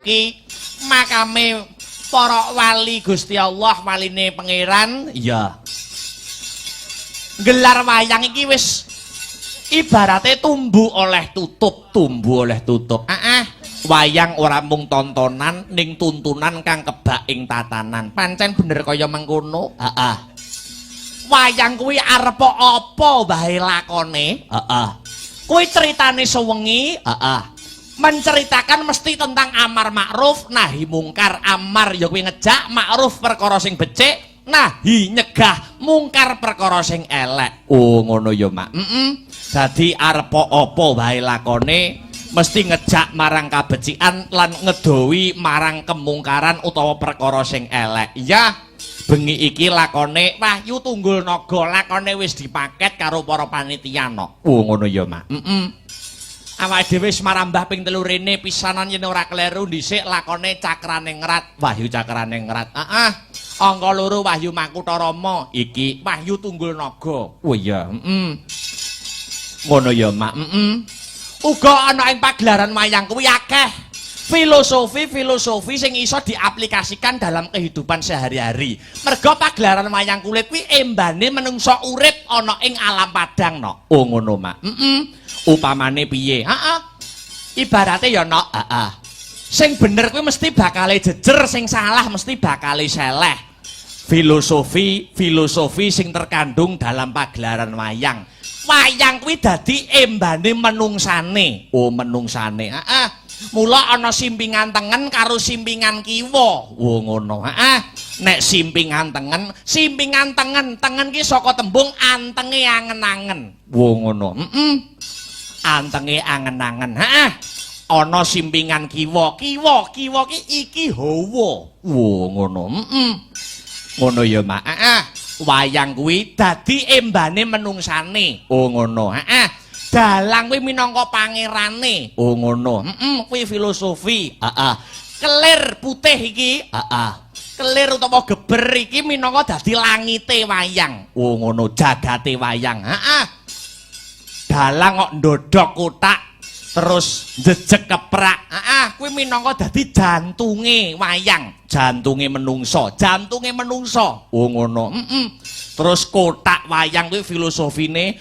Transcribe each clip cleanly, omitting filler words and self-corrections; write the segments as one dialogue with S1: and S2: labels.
S1: Ki makame para wali Gusti Allah, waline pangeran. Iya. Gelar wayang iki wis ibarate tumbuh oleh tutup. Wayang ora mung tontonan ning tuntunan kang kebak ing tatanan. Pancen bener kaya mengkono. Heeh. Wayang kuwi arep apa wae lakone? Heeh. Kuwi critane sewengi, heeh. Menceritakan mesti tentang amar makruf nahi mungkar. Amar ya kuwi ngejak, makruf perkara sing becik, nahi nyegah mungkar perkara sing elek. Oh ngono ya Mak. Dadi arep apa wae lakone mesti ngejak marang kabecikan lan ngedowi marang kemungkaran utawa perkara sing elek. Ya bengi iki lakone Wahyu Tunggul Naga, lakone wis dipaket karo para panitia no. Oh ngono ya Mak. Awake dhewe wis marambah ping 3 rene pisanan yen ora kleru dhisik lakone Cakrane Ngrat, Wahyu Cakrane Ngrat. Heeh. Angka 2 Wahyu Makutha Rama, iki Wahyu Tunggul Naga. Oh iya, ngono ya Mak. Uga ana ing pagelaran wayang kuwi akeh filosofi sing iso diaplikasikan dalam kehidupan sehari-hari. Merga pagelaran wayang kulit kuwi embane menungso urip ana ing alam padang no. Oh ngono Mak. Upamane piye? Heeh. Ibarate ya nok, heeh. Sing bener kuwi mesti bakale jejer, sing salah mesti bakale seleh. Filosofi sing terkandung dalam pagelaran wayang. Wayang kuwi dadi embane menungsane. Oh menungsane. Heeh. Mula ana simpingan tengen karo simpingan kiwa. Oh ngono. Heeh. Nek simpingan tengen ki saka tembung antenge angen-angen. Oh ngono. Antenge angen-angen. Heeh. Ana simpingan kiwa ki iki hawa. Wo ngono. Ngono ya Mak. Heeh. Wayang kuwi dadi embane menungsane. Oh ngono. Heeh. Dalang kuwi minangka pangerane. Oh ngono. Kuwi filosofi. Heeh. Kelir putih iki. Heeh. Kelir utawa geber iki minangka dadi langite wayang. Oh ngono, jagate wayang. Heeh. Dalang kok ndodhok kotak terus jejeg keprak. Kuwi minangka dadi jantunge wayang, jantunge menungso. Oh ngono. Terus kotak wayang kuwi filosofine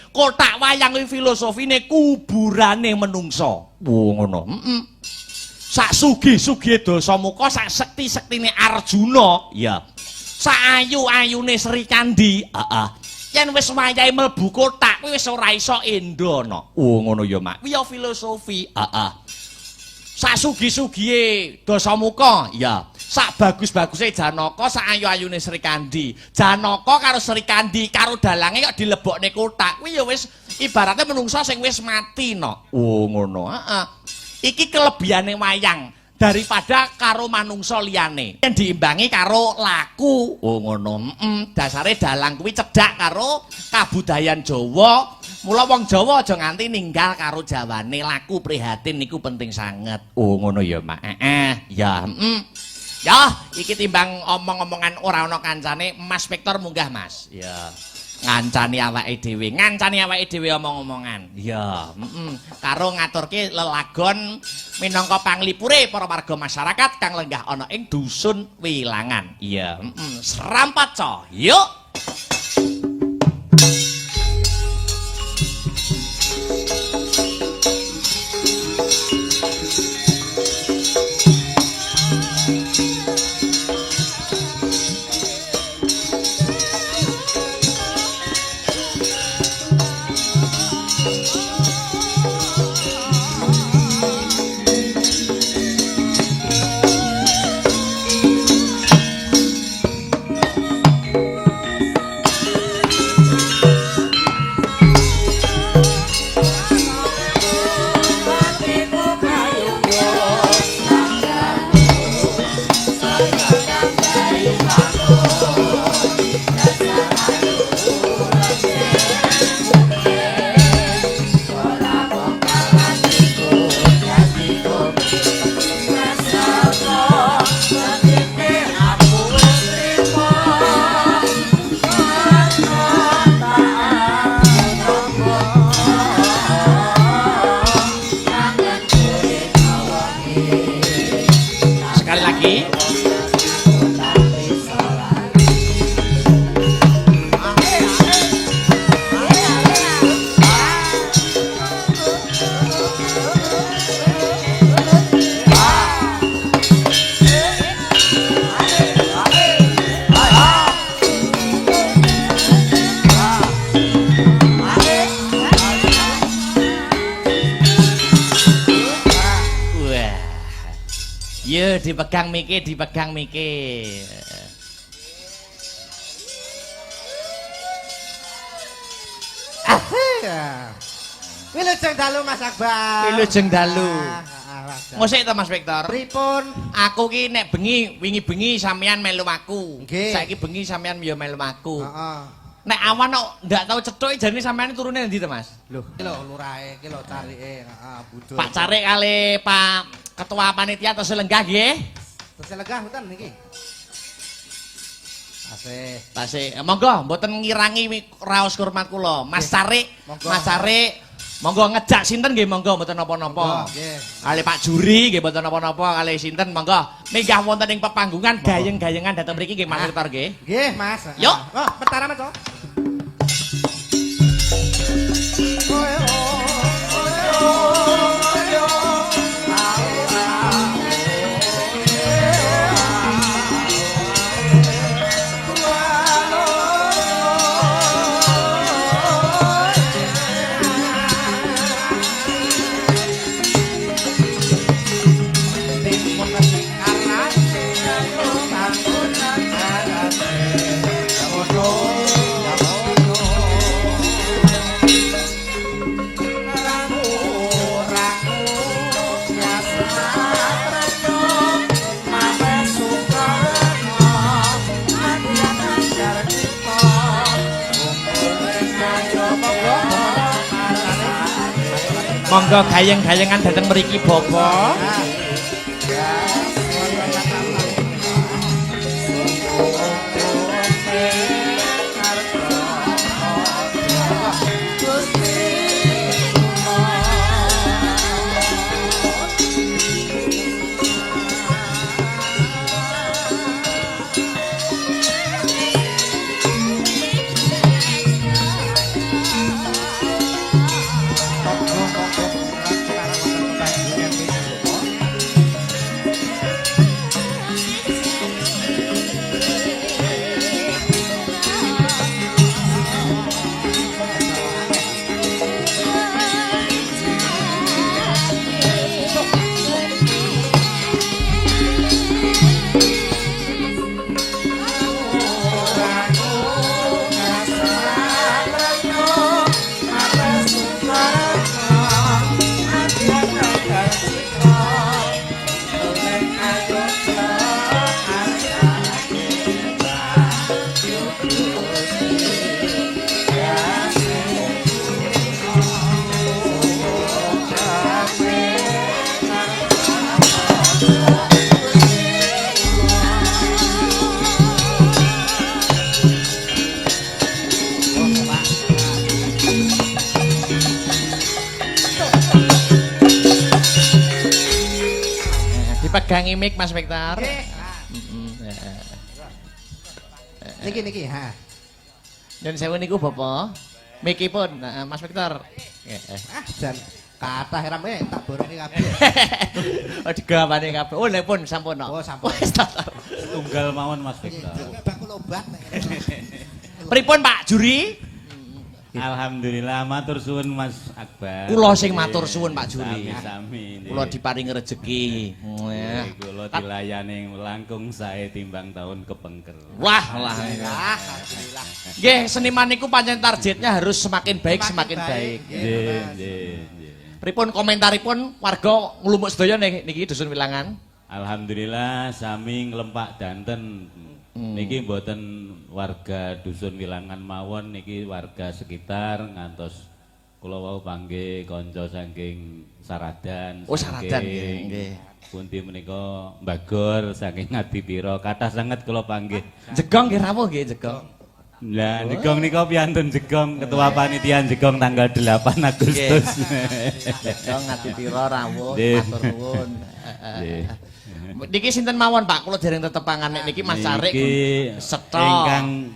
S1: kuburane menungso. Oh ngono. Sak sugih-sugihe Dasamuka, sak sekti-sektine Arjuna, ya. Sak ayu-ayune Sri Kandi, yen wis wayahe mlebu kotak kuwi wis ora iso endo no. Oh ngono ya Mak. Kuwi ya filosofi. Sak sugi-sugihe Dasamuka, ya. Sak bagus-baguse Janaka, sak ayu-ayune Sri Kandi. Janaka karo Sri Kandi karo dalange kok dilebokne kotak. Kuwi ya wis ibaratnya menungso sing wis mati no. Oh ngono. Iki kelebihane wayang daripada karo manungsa liyane. Yen diimbangi karo laku. Oh ngono. Dasare dalang kuwi cedhak karo kabudayan Jawa. Mula wong Jawa aja nganti ninggal karo Jawane. Laku prihatin niku penting sanget. Oh ngono ya Mak. Ya. Ya, iki timbang omong-omongan ora ana kancane, Mas Victor munggah Mas. Ya. Ngancani awake dhewe omong-omongan. Ya, karo ngaturke lelagon minangka panglipure para warga masyarakat kang lenggah ana ing dusun Wilangan. Iya, Srampaca. Yuk. Aduh, dipegang miki, dipegang miki.
S2: Wilujeng dalu Mas Akbar.
S1: Wilujeng dalu. Ngosek to Mas Victor.
S2: Pripun?
S1: Aku ki nek bengi, wingi bengi sampean melu aku.
S2: Nggih.
S1: Saiki bengi sampean yo melu aku.
S2: Heeh.
S1: Nek awan kok ndak tau cethuke jane sampean turune ndi to Mas?
S2: Lho, iki lho lurahe, iki lho carike, heeh, budul.
S1: Pak Carik kali Pak Ketua Panitia Tese Lenggah nggih.
S2: Tese Lenggah mboten niki. Asih.
S1: Tasih, monggo mboten ngirangi raos hormat kula. Mas Carik, Mas Carik. Monggo ngejak sinten nggih monggo mboten napa-napa.
S2: Nggih.
S1: Kali Pak Juri nggih mboten napa-napa, kali sinten monggo minggah wonten ing pepanggungan gayeng-gayengan dateng mriki nggih Mas Victor nggih.
S2: Nggih, Mas.
S1: Yuk.
S2: Oh, pertara Mas.
S1: Monggo gayeng-gayengan dateng mriki Bapak. Dipegangi mic Mas Victor.
S2: Niki, ha.
S1: Dan sewu niku Bapak. Mikipun Mas Victor.
S2: Ah, jan kathah rame tak borone kabeh.
S1: Oh digawani kabeh. Oh lha pun sampun.
S2: Oh, sampun.
S1: Wis tak.
S3: Tunggal mawon Mas Victor.
S2: Bakul obat.
S1: Pripun Pak Juri?
S3: Alhamdulillah matur suwun Mas Akbar.
S1: Kula sing matur suwun Pak Juri.
S3: Sami-sami.
S1: Kula diparingi rejeki.
S3: Kula dilayani langkung sae timbang tahun kepengker.
S1: Wah, alhamdulillah. Nggih, seniman niku pancen targetnya harus semakin baik, semakin baik.
S3: Nggih, nggih.
S1: Pripun komentaripun warga nglumuk sedaya niki dusun Wilangan?
S3: Alhamdulillah sami nglempak danten. Niki mboten warga dusun Wilangan mawon, niki warga sekitar ngantos kula wau panggih kanca saking Saradan.
S1: Oh, Saradan nggih.
S3: Pundi menika Mbagor saking Ngadipira, kathah sanget kula panggih.
S1: Jegong nggih rawuh nggih Jegong.
S3: Lah Jegong nika piantun Jegong ketua panitia Jegong tanggal 8 Agustus.
S1: Jegong Ngadipira rawuh
S3: Nggih.
S1: matur nuwun.
S3: Nggih.
S1: Niki sinten mawon Pak? Kula dereng tetepangan niki Mas Carik Seto.
S3: Ingkang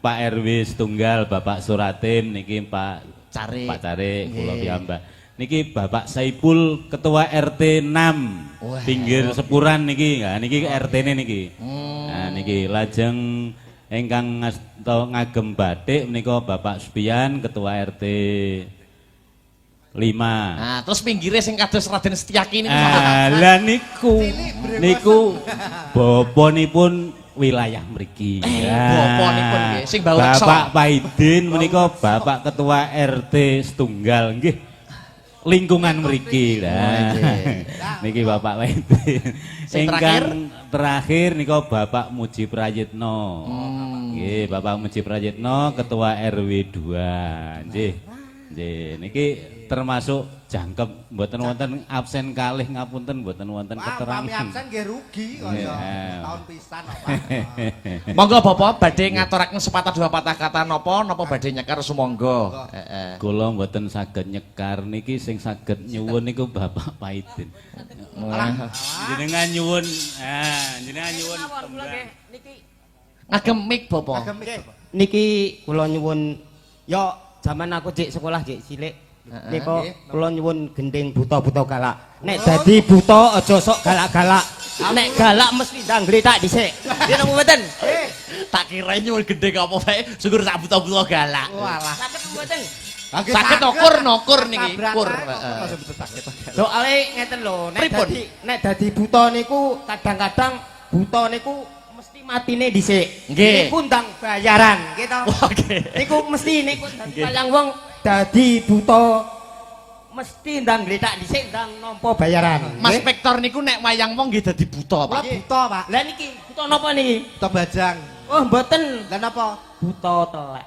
S3: Pak RW setunggal Bapak Suratin niki Pak
S1: Carik.
S3: Pak Carik kula
S1: Nggih.
S3: piyambak. Niki Bapak Saipul ketua RT 6
S1: Wah.
S3: pinggir Sepuran niki. Nah niki RT-ne niki.
S1: Hmm.
S3: Nah niki lajeng ingkang ngagem batik menika Bapak Supian ketua RT
S1: Nah, terus pinggire sing kados Raden Setyaki niku.
S3: Lah niku bapanipun wilayah mriki.
S1: Bapanipun nggih sing bau reksa.
S3: Bapak Paidin menika Bapak Ketua RT setunggal nggih. Lingkungan mriki lah. Niki Bapak Paidin.
S1: Sing
S3: terakhir nika Bapak Muji Prayitno. Nggih, Bapak Muji Prayitno Ketua RW 2. Nggih. Nggih, niki termasuk jangkep mboten wonten absen kalih ngapunten mboten wonten keterangan.
S2: Pami absen nggih rugi kaya tahun pisan apa.
S1: Monggo Bapak badhe ngaturaken sepatah dua patah kata napa badhe nyekar sumangga. Heeh.
S3: Kula mboten saged nyekar niki sing saged nyuwun niku Bapak Paidin. Jenengan nyuwun, jenengan nyuwun
S1: niki ngagem mik Bapak.
S4: Niki kula nyuwun yo zaman aku cek sekolah cek cilik. Niko kula nyuwun gending buta-buta galak. Nek dadi buta aja sok galak-galak. Nek galak mesti ndang gletak dhisik. Nggih napa mboten?
S1: Tak kira nyuwun gendeng apa wae, syukur sak buta-buta galak.
S2: Walah.
S4: Saged mboten?
S1: Saged nokur niki, kur.
S4: Soale ngeten lho,
S1: Pripun?
S4: nek dadi buta niku kadang-kadang buta niku mesti matine dhisik.
S1: Nggih.
S4: Niku ndang bayaran, nggih to.
S1: Oke.
S4: Niku mesti niku dadi wayang wong dadi buta mesti ndang gletak dhisik ndang nampa bayaran.
S1: Mas
S4: nggih.
S1: Spektor niku nek wayang wong nggih dadi buta, Pak.
S2: Buta, Pak.
S4: Lah niki buta napa niki?
S2: Buta bajang.
S4: Oh mboten,
S2: Lah napa?
S4: buta telek.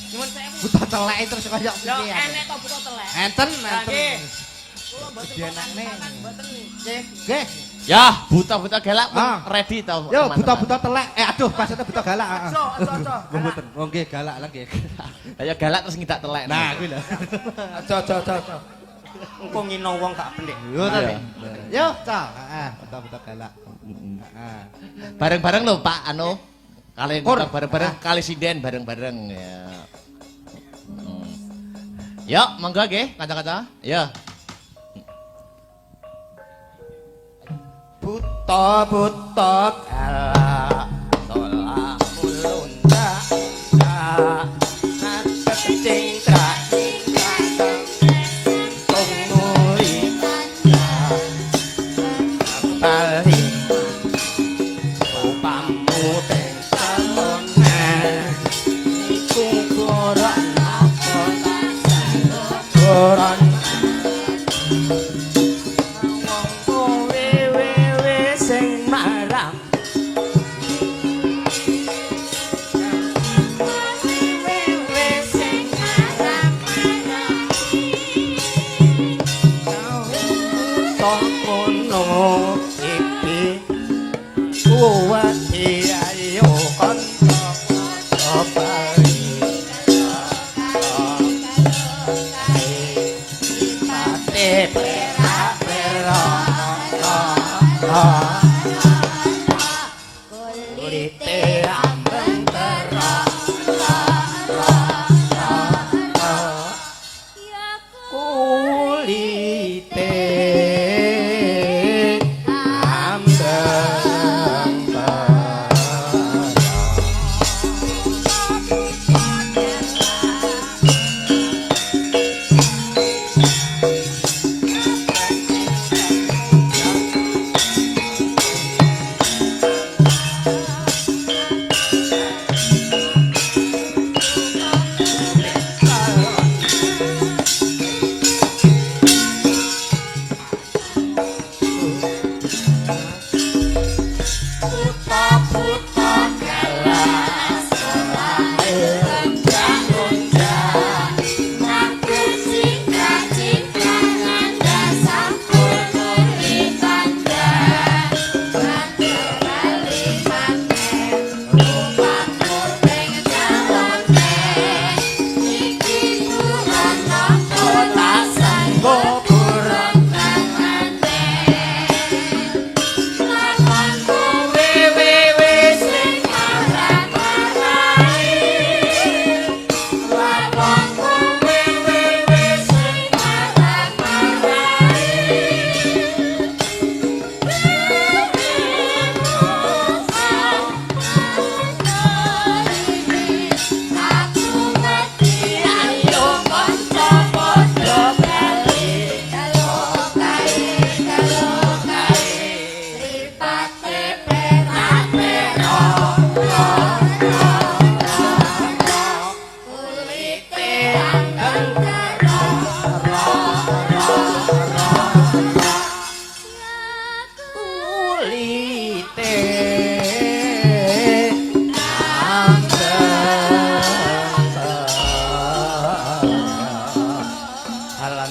S4: Nyuwun sewu.
S2: Buta telek terus kaya
S4: Yo
S2: piye?
S4: enek to buta telek.
S2: Enten,
S4: Lah
S2: enten.
S4: nggih. Kula mboten
S2: Jenenge.
S4: mboten
S2: Nggih, nggih.
S1: Ya, buta-buta galak pun
S2: Ah.
S1: ready to.
S2: Yo
S1: teman-teman.
S2: buta-buta telek. Aduh, maksudnya buta galak.
S4: Aja, aja.
S2: Mboten. Oh nggih, galak lah nggih.
S1: Ayo galak terus ngidak telek.
S2: Nah, kuwi lho.
S4: Aja. Engko ngino wong gak pelik.
S2: Yo ta. Yo, Cak. Heeh, buta-buta galak. Heeh.
S1: Bareng-bareng lho Pak anu. Kalian
S2: Kur.
S1: bareng-bareng kali sinden bareng-bareng ya. Yo, monggo nggih, kaca-kaca. Ya.
S4: Buta-buta galak tolak mulunda cing tunguri bali upamu teng salona iku koran koran sing marang wewe sing marang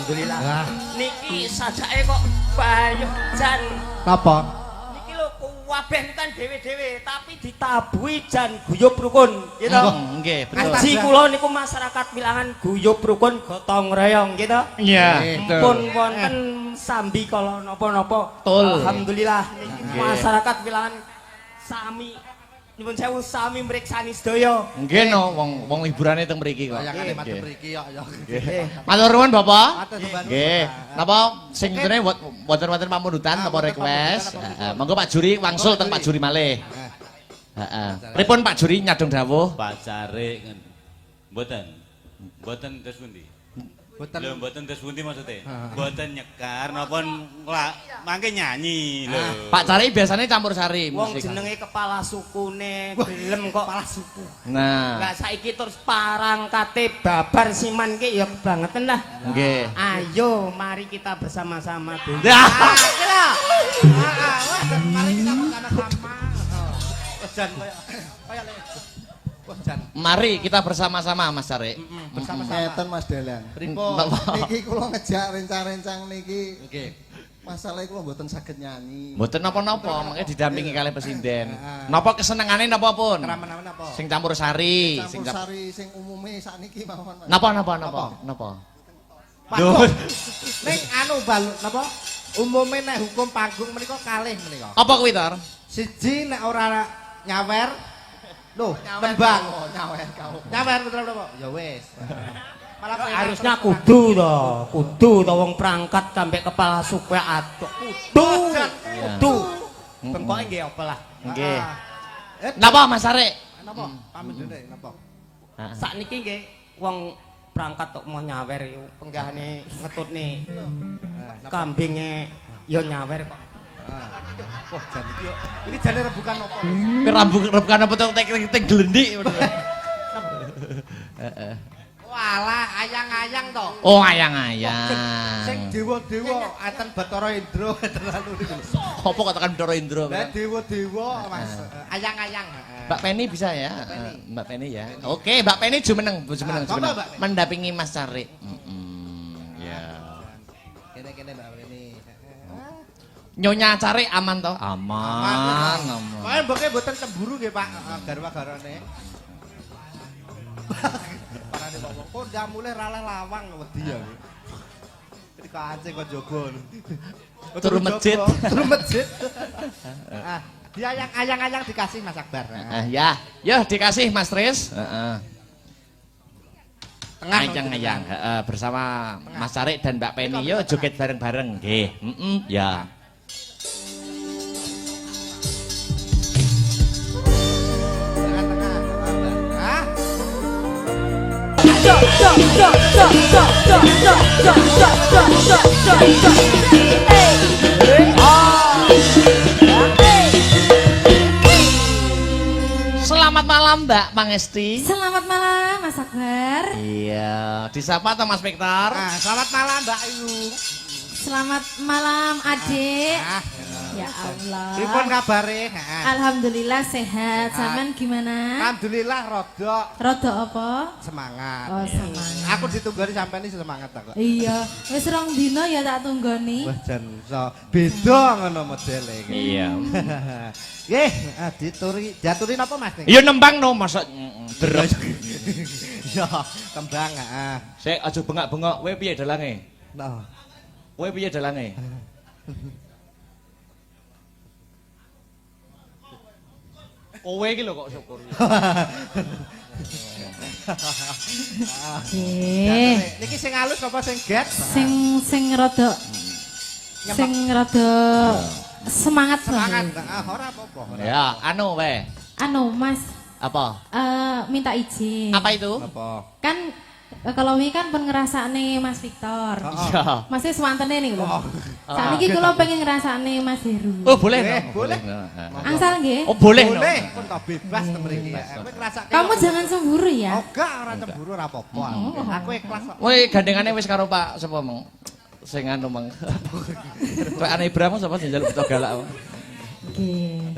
S4: alhamdulillah.
S2: Wah.
S4: Niki sajake kok bayu jan.
S2: Napa?
S4: Niki lho kuwabeh kan dhewe-dhewe tapi ditabui jan guyub rukun gitu.
S1: Nggih, betul.
S4: Ngaji kula niku masyarakat Wilangan guyub rukun gotong royong gitu.
S1: Iya,
S4: Pun wonten sambi kala napa-napa.
S1: Betul.
S4: Alhamdulillah niki masyarakat Wilangan sami nyuwun sewu sami mriksani sedaya.
S1: Nggih no, wong hiburane teng mriki kok.
S2: Bayangane matur mriki yo.
S1: Matur nuwun Bapak.
S2: Matur nuwun.
S1: Nggih. Napa sing jenenge wonten pamundutan napa request? Monggo Pak Juri wangsul teng Pak Juri malih. Heeh. Pripun Pak Juri nyadong dawuh?
S3: Pacare mboten. Mboten terus pundi?
S2: Boten.
S3: Lho mboten terus pundi maksudnya? Mboten nyekar napa mangke nyanyi lho.
S1: Pak Cari biasanya campur sari
S4: Wong
S1: musik.
S4: jenenge kepala sukune gelem kok kepala suku.
S1: Nah,
S4: Lah saiki terus parangkate babar siman ki ya kebangetan lah.
S1: nggih.
S4: Ayo mari kita bersama-sama dulu.
S1: Ya.
S2: Kira. Wah, mari kita bersama-sama. Wejan kaya le. Wejan.
S1: Mari kita bersama-sama Mas Cari.
S2: Bersama-sama.
S5: Ngeten Mas Dalang.
S2: Pripun?
S5: Niki kula ngejak rencang-rencang niki.
S2: Nggih.
S5: Masalah kula mboten saged nyanyi.
S1: Mboten napa-napa, mengke didampingi kalih presiden. Napa kesenengane napa pun?
S2: Keramen apa?
S1: Sing campur sari,
S5: Campur sari sing umume sakniki mawon. Mas.
S1: Napa?
S2: Pak
S1: Duh.
S2: Kok, ning anu balut napa? Umume nek hukum panggung menika kalih menika.
S1: Apa kuwi, Tor?
S2: Siji nek ora nyawer. Loh, tembang.
S5: Nyawer kau.
S2: Nyawer betul napa? Ya wis. Malah
S4: Harusnya kudu to wong perangkat sampai kepala suku atok. Kudu. Bengkoke nggih apa lah.
S1: Nggih. Napa Mas Cari?
S2: Napa? Pamit dene napa?
S4: Sakniki nggih wong perangkat tok mau nyawer iku penggahane ngetutne kambinge ya nyawer kok.
S2: Wah, jan iki yo. Iki jane rebukan apa?
S1: Kowe rebukan apa tok tek glendik. Heeh.
S2: Walah, ayang-ayang to.
S1: Oh, ayang-ayang.
S2: Sing dewa-dewa enten Bathara Indra terlalu niku.
S1: Apa kok tekan Bathara Indra?
S2: Lah dewa-dewa Mas, ayang-ayang.
S1: Mbak Penny bisa ya? Mbak Penny ya. Oke, Mbak Penny jumeneng.
S2: Mbak Penny.
S1: Mendampingi Mas Cari. Ya.
S2: Kene-kene Mbak Weni.
S1: Nyonya Cari aman toh? Aman.
S2: Pokoke mbok mboten cemburu nggih Pak, garwa-garwane. Parane kok kok ndak mulih raleh lawang wedi ya. Iki kancing kok jogo.
S1: Turu masjid.
S2: Turu masjid. Ah, diayang-ayang dikasih Mas Akbar.
S1: Ya. Yo dikasih Mas Tris.
S2: Tengah
S1: Ayang-ayang bersama Mas Cari dan Mbak Penny yo joget bareng-bareng nggih. Ya.
S2: Tengah-tengah. Hah?
S1: Selamat malam Mbak Pangesti.
S6: Selamat malam Mas Akbar.
S1: Iya, disapa atau Mas Victor?
S2: Ah, selamat malam Mbak Ayu.
S6: Selamat malam Adik.
S2: Ah,
S6: Ya Allah.
S2: pripun kabare? Heeh.
S6: Alhamdulillah sehat. Sampean gimana?
S2: Alhamdulillah rodok
S6: Rodo apa?
S2: semangat.
S6: Oh, semangat.
S2: Aku ditunggoni sampean iki semangat ta kok.
S6: Iya, wis rong dina ya tak tunggoni.
S2: Wah jan iso beda ngono modele iki.
S1: Iya.
S2: Nggih, diaturi napa Mas ning?
S1: Iya nembang no masa derep.
S2: Ya, kembang heeh.
S1: Sik aja bengak-bengok, kowe piye dalange?
S2: Nah.
S1: Kowe piye dalange? Kowe iki lho kok syukur.
S6: Nggih.
S2: Niki sing halus apa sing get?
S6: Sing rada semangat
S2: Semangat.
S6: banget.
S2: Ora apa-apa.
S1: Ya, anu we.
S6: Anu Mas,
S1: Apa?
S6: minta izin.
S1: Apa itu?
S2: Apa?
S6: Kan kalau ini kan pun ngerasane Mas Victor.
S1: Iya.
S6: Mas wis wantene nih lho.
S2: Oh.
S6: Saiki kula pengen ngrasane Mas Heru.
S1: Oh, boleh.
S2: Eh,
S1: no?
S2: boleh.
S1: No.
S6: Angsal nggih.
S1: Oh, boleh. no?
S2: Boleh, pun tak bebas to mriki. Kowe ngrasake.
S6: Kamu jangan cemburu ya.
S2: Oh, enggak, ora cemburu ora apa-apa. Aku ikhlas kok.
S1: Kowe gandengane wis karo Pak sapa mong? Sing anu mong. Pak Ane Ibrahim sapa sing njaluk buta galak.
S6: Nggih.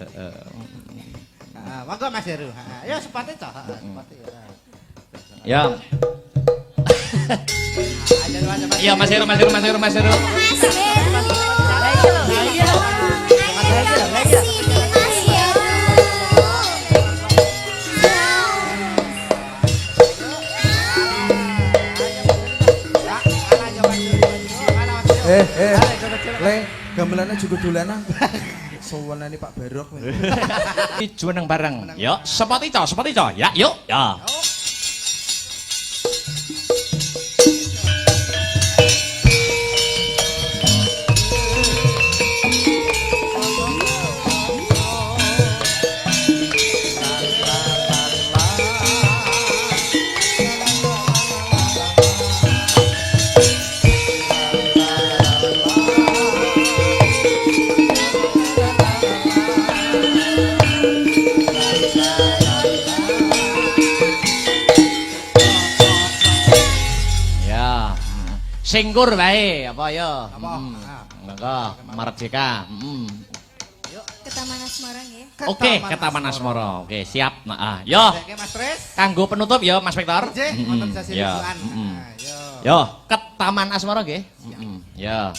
S2: Monggo Mas Heru. Ya sepate cok. Sepate.
S1: Ya.
S2: Aja
S1: Iya Mas Heru, Mas Heru, Mas Heru, Mas Heru.
S2: Le, gamelannya juga dolanan. Sowanane Pak Barok.
S1: Jumeneng bareng. Yuk, sepati co. Ya, yuk. Ya. Ya. Singgur bae apa ya? Monggo, Merdeka.
S6: Ke Taman Asmara nggih.
S1: Oke, ke Taman Asmara. Oke, siap. Nah, yo.
S2: Oke Mas Tris.
S1: Kanggo penutup ya Mas Victor.
S2: Nggih, wonten sesi
S1: Ya.
S2: lucuan.
S1: Mm-mm.
S2: Nah, yo.
S1: Yo, ke Taman Asmara nggih. Ya.